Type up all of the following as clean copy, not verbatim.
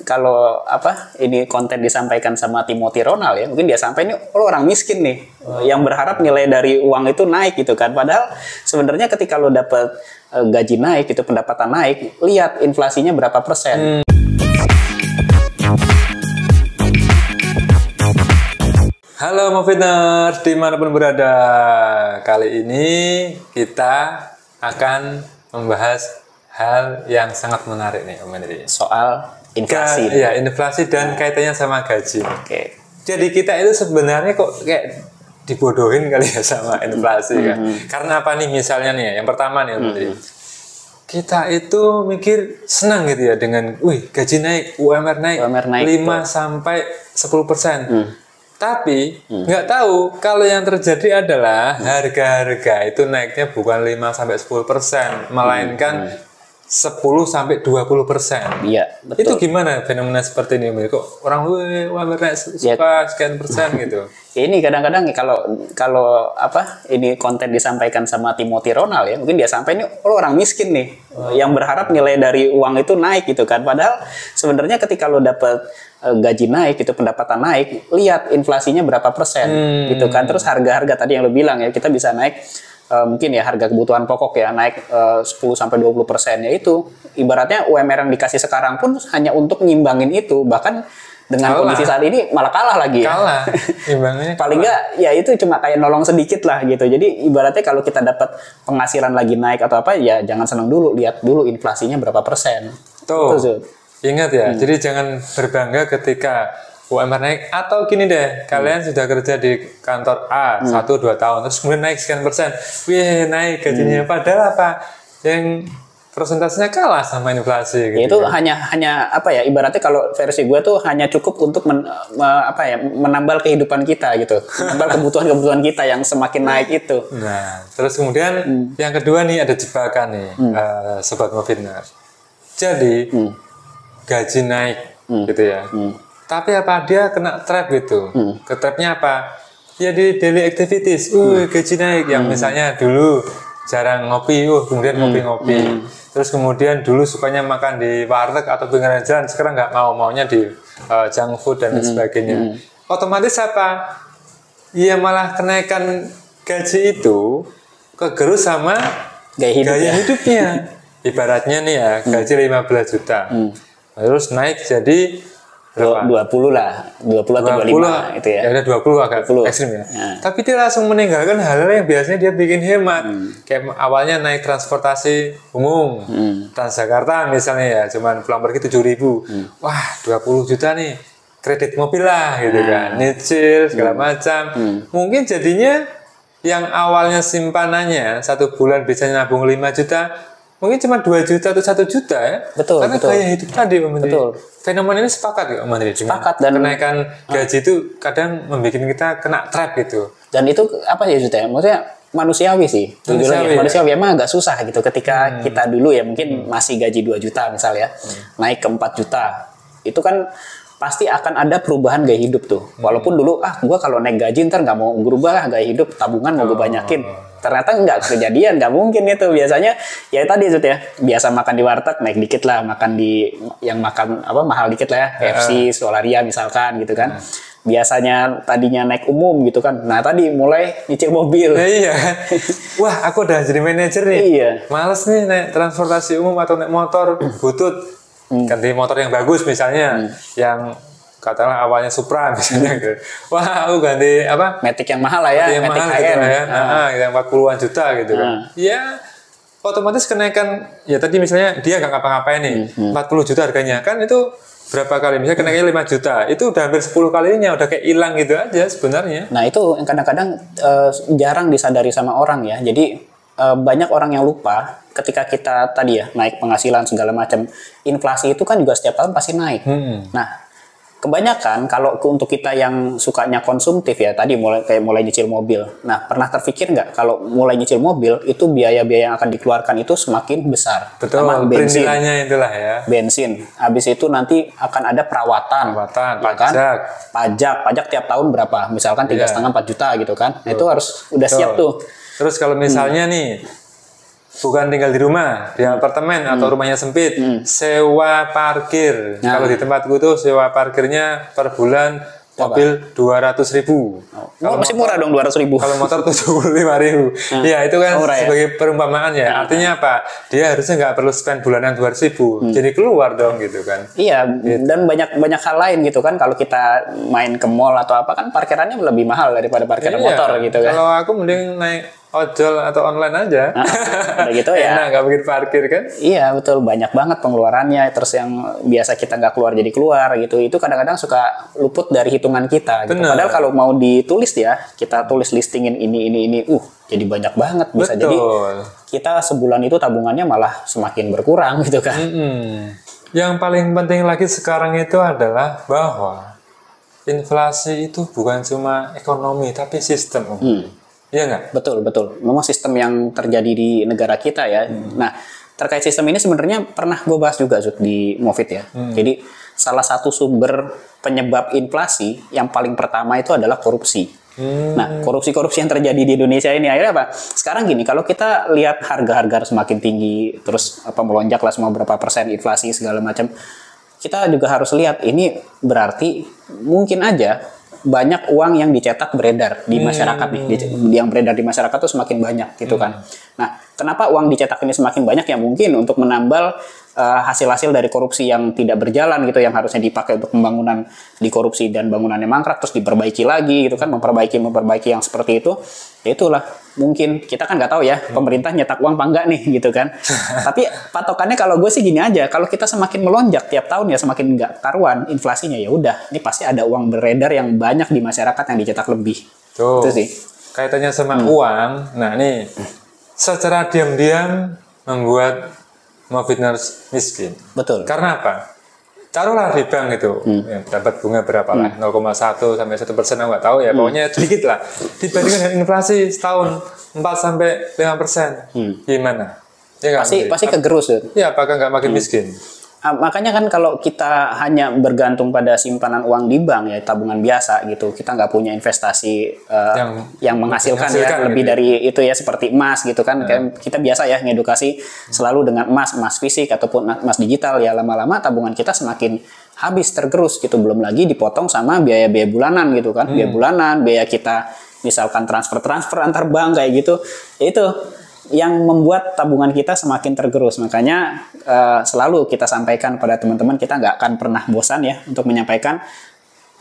kalau apa ini konten disampaikan sama Timothy Ronald ya, mungkin dia sampai ini lo orang miskin nih yang berharap nilai dari uang itu naik gitu kan. Padahal sebenarnya ketika lo dapet gaji naik itu, pendapatan naik, lihat inflasinya berapa persen. Halo Moviners, dimanapun berada. Kali ini kita akan membahas hal yang sangat menarik nih Om Henry. Soal inflasi. Ya, inflasi dan kaitannya sama gaji. Oke. Jadi kita itu sebenarnya kok kayak dibodohin kali ya sama inflasi kan. Karena apa nih misalnya nih, yang pertama nih Om Henry. Kita itu mikir senang gitu ya dengan, gaji naik, UMR naik, 5 sampai 10%. Tapi nggak tahu kalau yang terjadi adalah harga-harga itu naiknya bukan 5-10%, melainkan 10-20%. Iya, betul. Itu gimana fenomena seperti ini? Kok orang UMR naik suka sekian persen gitu? Ya ini kadang-kadang kalau apa ini konten disampaikan sama Timothy Ronald ya, mungkin dia sampai ini lo orang miskin nih yang berharap nilai dari uang itu naik gitu kan. Padahal sebenarnya ketika lo dapet gaji naik itu, pendapatan naik, lihat inflasinya berapa persen gitu kan. Terus harga-harga tadi yang lo bilang ya, kita bisa naik mungkin ya harga kebutuhan pokok ya naik 10-20%, ya itu ibaratnya UMR yang dikasih sekarang pun hanya untuk ngimbangin itu, bahkan dengan kondisi saat ini malah kalah lagi ya. Kalah, imbangnya paling nggak ya itu cuma kayak nolong sedikit lah gitu. Jadi ibaratnya kalau kita dapat penghasilan lagi naik atau apa ya jangan senang dulu, lihat dulu inflasinya berapa persen. Tuh, Zul. Ingat ya, jadi jangan berbangga ketika UMR naik, atau gini deh, kalian sudah kerja di kantor A 1-2 tahun, terus kemudian naik sekian persen, naik gajinya, padahal apa? Yang persentasenya kalah sama inflasi gitu. Itu hanya apa ya, ibaratnya kalau versi gue tuh hanya cukup untuk menambal kehidupan kita gitu, menambal kebutuhan kita yang semakin naik itu. Nah, terus kemudian yang kedua nih ada jebakan nih, Sobat Moviners. Jadi gaji naik gitu ya. Tapi apa dia kena trap gitu? Ke trapnya apa? Ya di daily activities. Gaji naik yang misalnya dulu jarang ngopi, kemudian ngopi-ngopi. Terus kemudian dulu sukanya makan di warteg atau pinggiran jalan, sekarang nggak maunya di junk food dan sebagainya. Otomatis apa? Ya malah kenaikan gaji itu kegerus sama gaya hidupnya. Ibaratnya nih ya, gaji 15 juta. Terus naik jadi berapa? 20 lah, 20 atau 25 itu ya. Ya udah 20 agak ekstrim ya. Tapi dia langsung meninggalkan hal-hal yang biasanya dia bikin hemat. Kayak awalnya naik transportasi umum, Transjakarta misalnya ya, cuman pulang pergi 7.000. Wah, 20 juta nih, kredit mobil lah gitu kan, nyicil segala macam. Mungkin jadinya yang awalnya simpanannya 1 bulan bisa nabung 5 juta, mungkin cuma 2 juta atau 1 juta ya. Betul. Karena gaya hidup tadi Om Menteri. Betul. Fenomena ini sepakat ya Om Menteri. Sepakat, dan kenaikan gaji itu kadang membuat kita kena trap gitu. Dan itu apa ya Juta? Maksudnya manusiawi sih. Manusiawi emang agak susah gitu ketika kita dulu ya mungkin masih gaji 2 juta misalnya. Naik ke 4 juta. Itu kan pasti akan ada perubahan gaya hidup tuh. Walaupun dulu gua kalau naik gaji ntar nggak mau berubah gaya hidup, tabungan mau gue banyakin. Ternyata nggak kejadian, nggak mungkin itu. Biasanya ya tadi Zut ya, biasa makan di warteg naik dikit lah, makan di yang makan apa mahal dikit lah ya, KFC, Solaria misalkan gitu kan. Biasanya tadinya naik umum gitu kan. Nah tadi mulai nyicil mobil. Iya. Wah, aku udah jadi manajer nih. Iya. Males nih naik transportasi umum atau naik motor, butut. Ganti motor yang bagus misalnya, yang katakanlah awalnya Supra misalnya gitu. Wah, aku ganti apa? Matic yang mahal lah ya, yang Matic mahal gitu high-end. yang 40-an juta gitu kan. Ya, otomatis kenaikan ya tadi misalnya dia nggak ngapa-ngapain nih, 40 juta harganya. Kan itu berapa kali? Misalnya kenaikannya 5 juta, itu udah hampir 10 kalinya, udah kayak hilang gitu aja sebenarnya. Nah, itu yang kadang-kadang jarang disadari sama orang ya. Jadi banyak orang yang lupa ketika kita tadi ya naik penghasilan segala macam, inflasi itu kan juga setiap tahun pasti naik. Nah, kebanyakan kalau untuk kita yang sukanya konsumtif ya tadi mulai nyicil mobil. Nah, pernah terpikir nggak kalau mulai nyicil mobil itu biaya-biaya yang akan dikeluarkan itu semakin besar. Betul, bensin, itulah ya. Bensin. Habis itu nanti akan ada perawatan, pajak tiap tahun berapa? Misalkan 3,5-4 juta gitu kan. Nah, itu harus udah siap tuh. Terus kalau misalnya nih bukan tinggal di rumah, di apartemen atau rumahnya sempit, sewa parkir. Kalau di tempatku tuh sewa parkirnya per bulan mobil 200.000. Masih murah dong 200.000. Kalau motor 75.000. Ya itu kan sebagai perumpamaan ya. Artinya apa? Dia harusnya nggak perlu spend bulanan 200.000. Jadi keluar dong gitu kan. Iya, gitu. Dan banyak hal lain gitu kan. Kalau kita main ke mall atau apa kan parkirannya lebih mahal daripada parkiran motor gitu kan. Kalau aku mending naik ojol atau online aja. Udah gitu ya. Enak, nggak bikin parkir kan? Iya betul, banyak banget pengeluarannya. Terus yang biasa kita nggak keluar jadi keluar gitu. Itu kadang-kadang suka luput dari hitungan kita. Gitu. Padahal kalau mau ditulis ya, kita tulis listingin ini. Jadi banyak banget bisa. Betul. Jadi kita sebulan itu tabungannya malah semakin berkurang gitu kan. Yang paling penting lagi sekarang itu adalah bahwa inflasi itu bukan cuma ekonomi tapi sistem. Iya nggak? Betul. Memang sistem yang terjadi di negara kita ya. Nah, terkait sistem ini sebenarnya pernah gue bahas juga Zud, di Movit ya. Jadi salah satu sumber penyebab inflasi yang paling pertama itu adalah korupsi. Nah, korupsi yang terjadi di Indonesia ini akhirnya apa? Sekarang gini, kalau kita lihat harga-harga semakin tinggi, terus melonjak lah semua berapa persen inflasi segala macam, kita juga harus lihat ini berarti mungkin aja banyak uang yang dicetak beredar di masyarakat nih, yang beredar di masyarakat tuh semakin banyak gitu kan. Nah, kenapa uang dicetak ini semakin banyak? Ya mungkin untuk menambal hasil-hasil dari korupsi yang tidak berjalan gitu, yang harusnya dipakai untuk pembangunan di korupsi dan bangunannya mangkrak terus diperbaiki lagi gitu kan, memperbaiki yang seperti itu. Ya itulah, mungkin kita kan nggak tahu ya pemerintah nyetak uang apa enggak nih gitu kan. Tapi patokannya kalau gue sih gini aja, kalau kita semakin melonjak tiap tahun ya semakin nggak karuan inflasinya, ya udah ini pasti ada uang beredar yang banyak di masyarakat yang dicetak lebih. Tuh, itu sih kaitannya sama uang. Nah nih, secara diam-diam membuat Moviners miskin. Betul. Karena apa? Taruhlah di bank itu ya, dapat bunga berapa lah, 0,1 sampai 1%, aku nggak tahu ya, pokoknya sedikit lah dibandingkan dengan inflasi setahun 4 sampai 5%. Gimana? Ya, pasti kegerus tuh. Ya, apakah nggak makin miskin? Makanya kan kalau kita hanya bergantung pada simpanan uang di bank ya, tabungan biasa gitu, kita nggak punya investasi yang menghasilkan ya lebih gitu, dari itu ya, seperti emas gitu kan. Kita biasa ya ngedukasi selalu dengan emas fisik ataupun emas digital, ya lama-lama tabungan kita semakin habis, tergerus gitu, belum lagi dipotong sama biaya-biaya bulanan gitu kan. Biaya bulanan, biaya kita misalkan transfer antar bank kayak gitu, itu yang membuat tabungan kita semakin tergerus. Makanya selalu kita sampaikan pada teman-teman, kita nggak akan pernah bosan ya untuk menyampaikan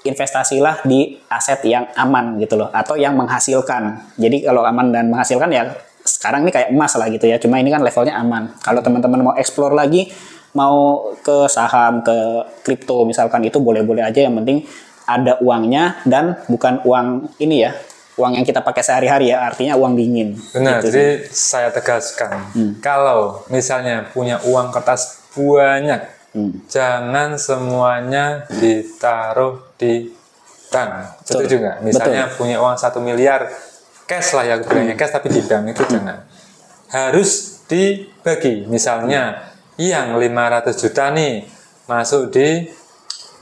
investasilah di aset yang aman gitu loh, atau yang menghasilkan. Jadi kalau aman dan menghasilkan ya sekarang ini kayak emas lah gitu ya, cuma ini kan levelnya aman. Kalau teman-teman mau explore lagi, mau ke saham, ke kripto misalkan, itu boleh-boleh aja, yang penting ada uangnya dan bukan uang ini ya, uang yang kita pakai sehari-hari ya, artinya uang dingin. Benar, gitu jadi saya tegaskan, kalau misalnya punya uang kertas banyak, jangan semuanya ditaruh di bank. Setuju nggak? Misalnya punya uang 1 miliar, cash lah ya, bilangnya cash, tapi di bank itu jangan. Harus dibagi, misalnya yang 500 juta nih masuk di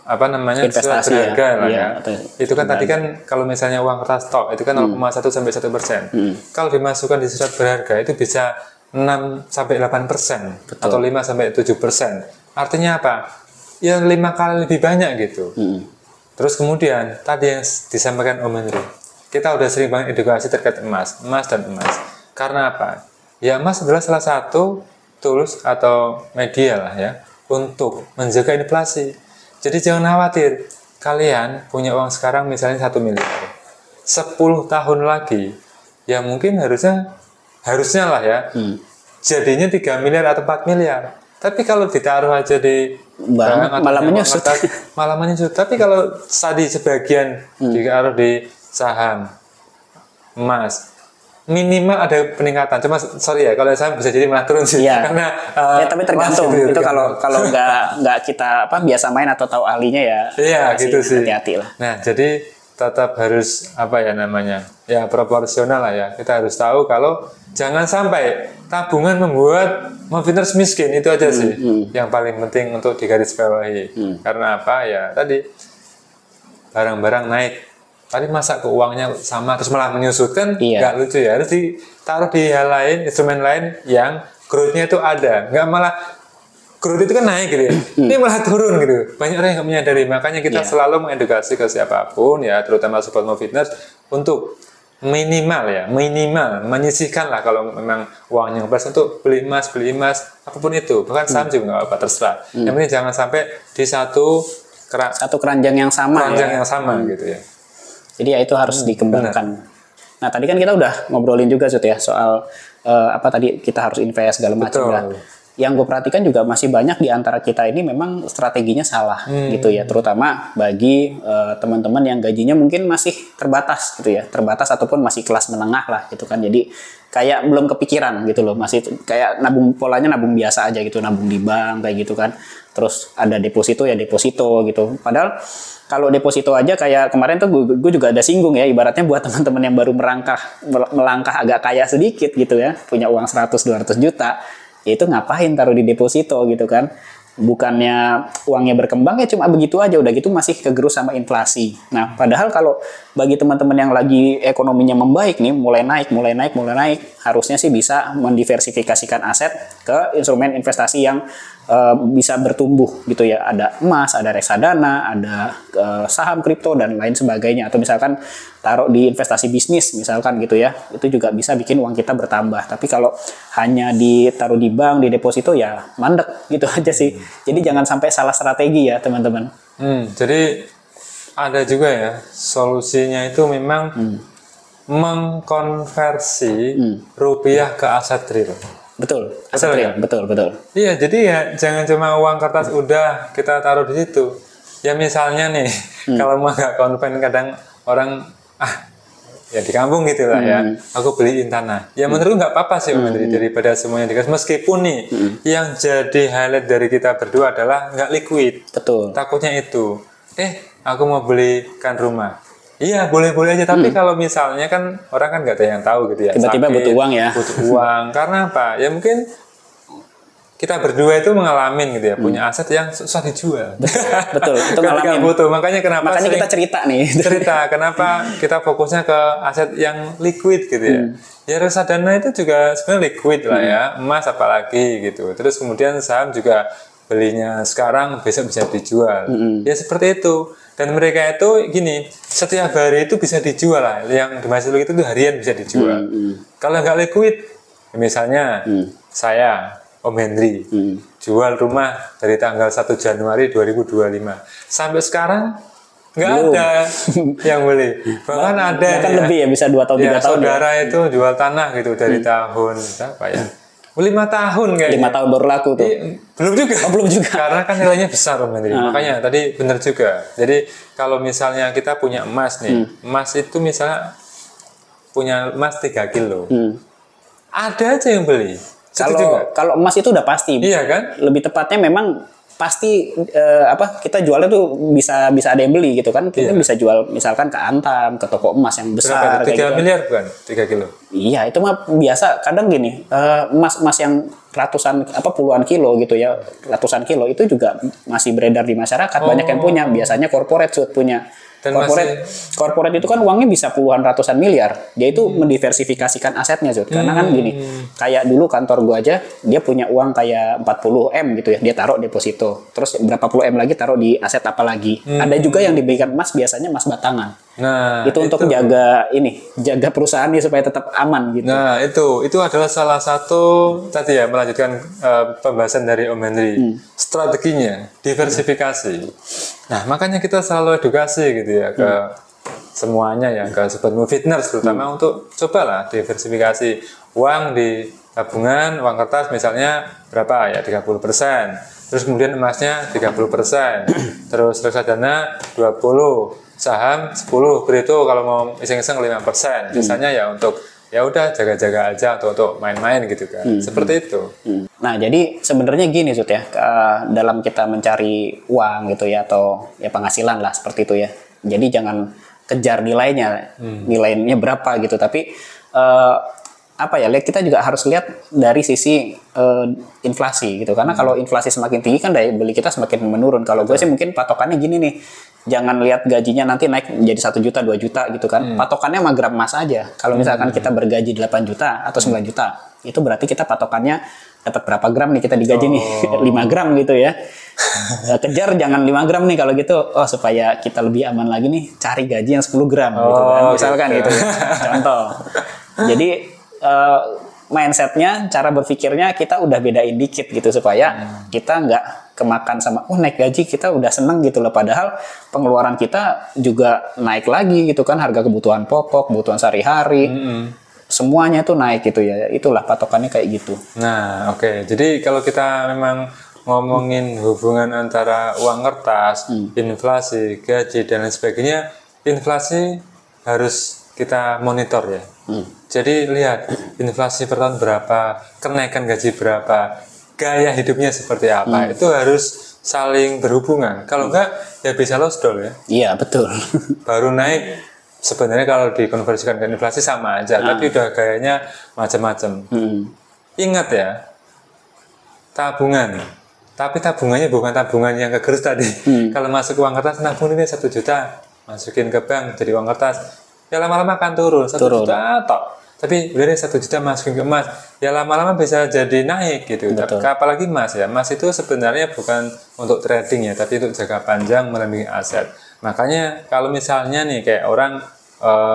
investasi surat berharga ya. lah ya. Itu kan tadi kan kalau misalnya uang kertas stok itu kan 0,1 sampai 1%. Kalau dimasukkan di surat berharga itu bisa 6 sampai 8%. Atau 5 sampai 7%. Artinya apa? Ya 5 kali lebih banyak gitu. Terus kemudian tadi yang disampaikan Om Henry, kita udah sering banget edukasi terkait emas dan emas. Karena apa? Ya emas adalah salah satu tools atau media lah ya untuk menjaga inflasi. Jadi jangan khawatir, kalian punya uang sekarang misalnya 1 miliar, 10 tahun lagi, ya mungkin harusnya lah ya, jadinya 3 miliar atau 4 miliar. Tapi kalau ditaruh aja di bank malah menyusut. Tapi kalau tadi sebagian ditaruh di saham, emas, minimal ada peningkatan. Cuma sorry ya, kalau saya bisa jadi malah turun sih. Iya. Karena tapi tergantung. Itu kalau nggak kita biasa main atau tahu ahlinya ya. Iya gitu sih. Hati-hati lah. Nah jadi tetap harus ya proporsional lah ya. Kita harus tahu kalau jangan sampai tabungan membuat Moviners miskin, itu aja sih. Yang paling penting untuk digarisbawahi. Karena apa ya, tadi barang-barang naik. Tadi masa keuangannya sama terus malah menyusut kan nggak lucu ya. Harus ditaruh di hal lain, instrumen lain yang growth-nya itu ada, nggak malah growth itu kan naik gitu ya. Ini malah turun gitu. Banyak orang yang nggak menyadari. Makanya kita selalu mengedukasi ke siapapun ya, terutama Sobat Mo Fitness untuk minimal menyisihkan lah kalau memang uangnya ngebas untuk beli emas apapun itu, bahkan saham juga nggak apa terserah. Yang penting jangan sampai di satu keranjang yang sama gitu ya. Jadi ya itu harus dikembangkan. Nah tadi kan kita udah ngobrolin juga Zut ya soal apa tadi kita harus invest segala macam. Yang gue perhatikan juga masih banyak di antara kita ini memang strateginya salah gitu ya, terutama bagi teman-teman yang gajinya mungkin masih terbatas gitu ya, terbatas ataupun masih kelas menengah lah gitu kan. Jadi kayak belum kepikiran gitu loh, masih kayak polanya nabung biasa aja gitu, nabung di bank kayak gitu kan. Terus ada deposito gitu. Padahal kalau deposito aja kayak kemarin tuh gue juga ada singgung ya, ibaratnya buat teman-teman yang baru melangkah agak kaya sedikit gitu ya, punya uang 100-200 juta, ya itu ngapain taruh di deposito gitu kan. Bukannya uangnya berkembang ya cuma begitu aja, udah gitu masih kegerus sama inflasi. Nah padahal kalau bagi teman-teman yang lagi ekonominya membaik nih, mulai naik, harusnya sih bisa mendiversifikasikan aset ke instrumen investasi yang bisa bertumbuh gitu ya. Ada emas, ada reksadana, ada saham kripto dan lain sebagainya. Atau misalkan taruh di investasi bisnis misalkan gitu ya, itu juga bisa bikin uang kita bertambah. Tapi kalau hanya ditaruh di bank, di deposito ya mandek gitu aja sih. Jadi jangan sampai salah strategi ya teman-teman. Jadi ada juga ya solusinya itu memang mengkonversi rupiah ke aset real. Betul, aset real, betul. Iya, jadi ya jangan cuma uang kertas udah kita taruh di situ. Ya misalnya nih, kalau mau nggak konven kadang orang ya di kampung gitu lah ya, aku beliin tanah. Ya menurutku nggak apa-apa sih daripada semuanya dikasih. Meskipun nih, yang jadi highlight dari kita berdua adalah nggak liquid. Betul. Takutnya itu, aku mau belikan rumah. Iya boleh-boleh aja, tapi kalau misalnya kan orang kan nggak ada yang tahu gitu ya. Tiba-tiba butuh uang ya. Butuh uang, karena apa? Ya mungkin kita berdua itu mengalami gitu ya, punya aset yang susah dijual. Betul. Itu ngalamin. Butuh. Makanya kita cerita nih. Kenapa kita fokusnya ke aset yang liquid gitu ya. Ya reksadana itu juga sebenarnya liquid lah ya, emas apalagi gitu. Terus kemudian saham juga belinya sekarang besok bisa dijual. Ya seperti itu. Dan mereka itu gini, setiap hari itu bisa dijual lah. Yang dimaksud itu harian bisa dijual. Kalau nggak liquid, misalnya saya, Om Henry, jual rumah dari tanggal 1 Januari 2025. Sampai sekarang nggak ada yang beli. Bahkan ada kan lebih ya, bisa 2 tahun 3 tahun. Saudara itu jual tanah gitu dari tahun berapa ya? 5 tahun kayaknya. 5 tahun baru laku tuh. Belum juga. Belum juga. Karena kan nilainya besar Om Henry. Makanya tadi benar juga. Jadi kalau misalnya kita punya emas nih, emas itu misalnya punya emas 3 kilo. Ada aja yang beli. Kalau emas itu udah pasti. Iya kan? Lebih tepatnya memang pasti kita jualnya tuh bisa ada yang beli gitu kan. Kita bisa jual misalkan ke Antam, ke toko emas yang besar. 3 miliar bukan? 3 kilo. Iya, itu mah biasa. Kadang gini, emas yang ratusan puluhan kilo gitu ya, ratusan kilo itu juga masih beredar di masyarakat. Banyak yang punya. Biasanya corporate punya. Corporate itu kan uangnya bisa puluhan ratusan miliar. Dia itu mendiversifikasikan asetnya, karena kan gini, kayak dulu kantor gua aja, dia punya uang kayak 40 M gitu ya, dia taruh deposito. Terus berapa puluh M lagi taruh di aset apa lagi. Ada juga yang diberikan emas, biasanya emas batangan. Nah, itu untuk jaga perusahaan ini supaya tetap aman gitu. Nah, itu adalah salah satu tadi ya, melanjutkan pembahasan dari Om Henry. Strateginya diversifikasi. Nah, makanya kita selalu edukasi gitu ya ke semuanya ya, ke Sobat Mo Fitness terutama untuk cobalah diversifikasi uang di tabungan, uang kertas misalnya berapa ya, 30%. Terus kemudian emasnya 30%. Terus reksadana 20%. Saham 10, kripto kalau mau iseng-iseng 5%. Sisanya ya untuk ya udah jaga-jaga aja atau untuk main-main gitu kan. Seperti itu. Nah, jadi sebenarnya gini Sud ya, dalam kita mencari uang gitu ya, atau ya penghasilan lah seperti itu ya. Jadi jangan kejar nilainya berapa gitu, tapi kita juga harus lihat dari sisi inflasi gitu. Karena kalau inflasi semakin tinggi kan daya beli kita semakin menurun. Kalau gue sih mungkin patokannya gini nih. jangan lihat gajinya nanti naik menjadi 1 juta 2 juta gitu kan. Patokannya sama gram emas aja. Kalau misalkan kita bergaji 8 juta atau 9 juta, itu berarti kita patokannya dapat berapa gram nih kita digaji nih. 5 gram gitu ya. Kejar jangan 5 gram nih kalau gitu. Oh, supaya kita lebih aman lagi nih, cari gaji yang 10 gram gitu kan. Misalkan gitu. Contoh. Jadi mindsetnya, cara berpikirnya kita udah bedain dikit gitu supaya kita nggak kemakan sama naik gaji kita udah seneng gitu loh, padahal pengeluaran kita juga naik lagi gitu kan, harga kebutuhan pokok, kebutuhan sehari-hari, semuanya tuh naik gitu ya. Itulah patokannya kayak gitu. Nah, oke. Jadi kalau kita memang ngomongin hubungan antara uang kertas, inflasi, gaji dan lain sebagainya, inflasi harus kita monitor ya. Jadi lihat inflasi per tahun berapa, kenaikan gaji berapa, gaya hidupnya seperti apa, itu harus saling berhubungan. Kalau enggak ya bisa lost doll ya. Iya betul. Baru naik sebenarnya kalau dikonversikan ke inflasi sama aja, tapi udah gayanya macam-macam. Ingat ya, tabungan. Tapi tabungannya bukan tabungan yang kegerus tadi. Kalau masuk uang kertas, nabung ini 1 juta, masukin ke bank jadi uang kertas. Ya lama-lama akan turun 1 juta tok. Tapi udah deh 1 juta masukin ke emas, ya lama-lama bisa jadi naik gitu. Tapi apalagi emas ya, emas itu sebenarnya bukan untuk trading ya, tapi untuk jangka panjang melindungi aset. Makanya kalau misalnya nih kayak orang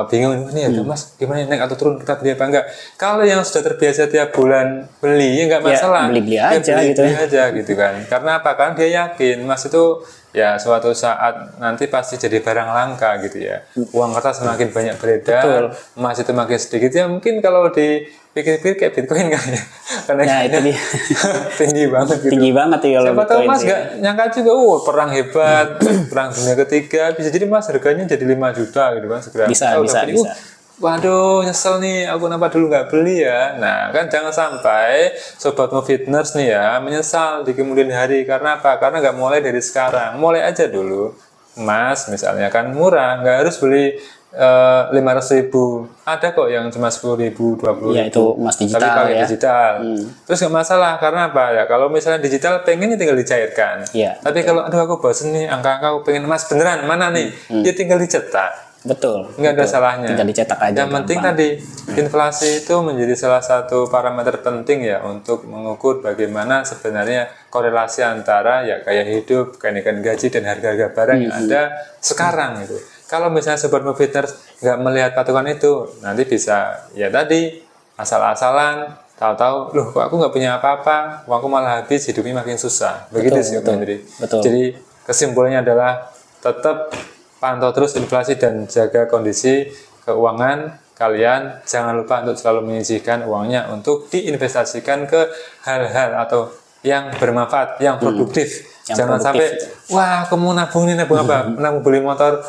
bingung ini ada emas gimana naik atau turun, kita beli apa enggak? Kalau yang sudah terbiasa tiap bulan beli ya enggak masalah. Beli-beli aja beli gitu. aja gitu kan. Karena apa? Karena dia yakin emas itu ya suatu saat nanti pasti jadi barang langka gitu ya. Uang kertas semakin banyak beredar, emas itu makin sedikit ya. Mungkin kalau dipikir-pikir kayak Bitcoin kan ya. Karena itu dia. tinggi banget gitu. Tinggi banget ya kalau siapa tahu Bitcoin emas nggak nyangka juga, perang hebat, perang dunia ketiga, bisa jadi emas harganya jadi 5 juta gitu kan segram. Bisa. Waduh, nyesel nih, aku kenapa dulu nggak beli ya. Nah, kan jangan sampai Sobat Movitners nih ya menyesal di kemudian hari. Karena apa? Karena nggak mulai dari sekarang. Mulai aja dulu. Emas misalnya kan murah, nggak harus beli 500.000. Ada kok yang cuma 10.000, 20.000. Ya itu emas digital. Tapi pakai ya. digital. Terus nggak masalah, karena apa ya? Kalau misalnya digital pengennya tinggal dicairkan. Ya. Tapi kalau aduh aku bosen nih, angka aku pengen emas beneran, mana nih? Ya tinggal dicetak. Betul. Nggak ada salahnya. Tinggal dicetak aja. Yang penting tadi inflasi itu menjadi salah satu parameter penting ya untuk mengukur bagaimana sebenarnya korelasi antara ya gaya hidup, kenaikan gaji dan harga-harga barang yang ada sekarang itu. Kalau misalnya Sobat Movitners nggak melihat patokan itu, nanti bisa ya tadi asal-asalan, tahu-tahu loh kok aku nggak punya apa-apa, uangku malah habis, hidupnya makin susah. Begitu sih betul. Jadi kesimpulannya adalah tetap pantau terus inflasi dan jaga kondisi keuangan kalian. Jangan lupa untuk selalu menyisihkan uangnya untuk diinvestasikan ke hal-hal atau yang bermanfaat, yang produktif. Jangan sampai wah aku mau nabung nih, nabung apa? Nabung beli motor,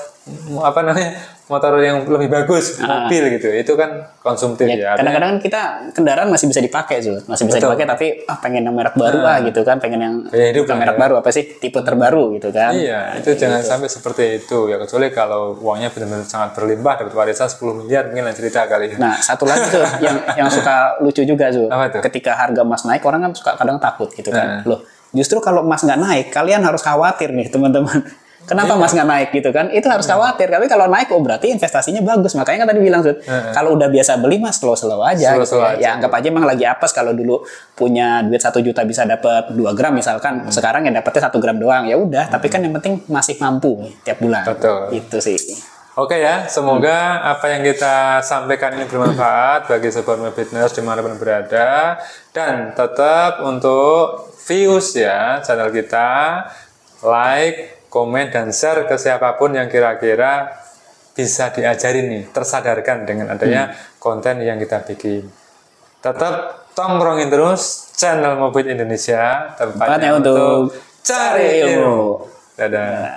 apa namanya, motor yang lebih bagus, mobil gitu. Itu kan konsumtif ya. Kadang-kadang kita kendaraan masih bisa dipakai masih bisa dipakai, tapi pengen yang merek baru gitu kan, pengen yang bukan merek baru, apa sih, tipe terbaru gitu kan. Iya, itu jangan sampai seperti itu ya, kecuali kalau uangnya benar-benar sangat berlimpah, dapat warisan 10 miliar mungkin lain cerita kali ya. Nah, satu lagi tuh yang suka lucu juga ketika harga emas naik, orang kan suka kadang takut gitu kan. Loh, justru kalau emas nggak naik, kalian harus khawatir nih teman-teman. Kenapa emas nggak naik gitu kan? Itu harus khawatir. Tapi kalau naik, berarti investasinya bagus. Makanya kan tadi bilang, kalau udah biasa beli mas, slow aja. Gitu ya. Ya anggap aja emang lagi apes. Kalau dulu punya duit 1 juta bisa dapat 2 gram misalkan. Sekarang ya dapetnya 1 gram doang. Ya udah. Tapi kan yang penting masih mampu tiap bulan. Betul. Itu sih. Oke ya, semoga apa yang kita sampaikan ini bermanfaat bagi Sobat Movitners dimanapun berada. Dan tetap untuk views ya channel kita, like, komen, dan share ke siapapun yang kira-kira bisa diajarin nih, tersadarkan dengan adanya konten yang kita bikin. Tetap tongkrongin terus channel Movit Indonesia, tempatnya untuk cari ilmu. Dadah.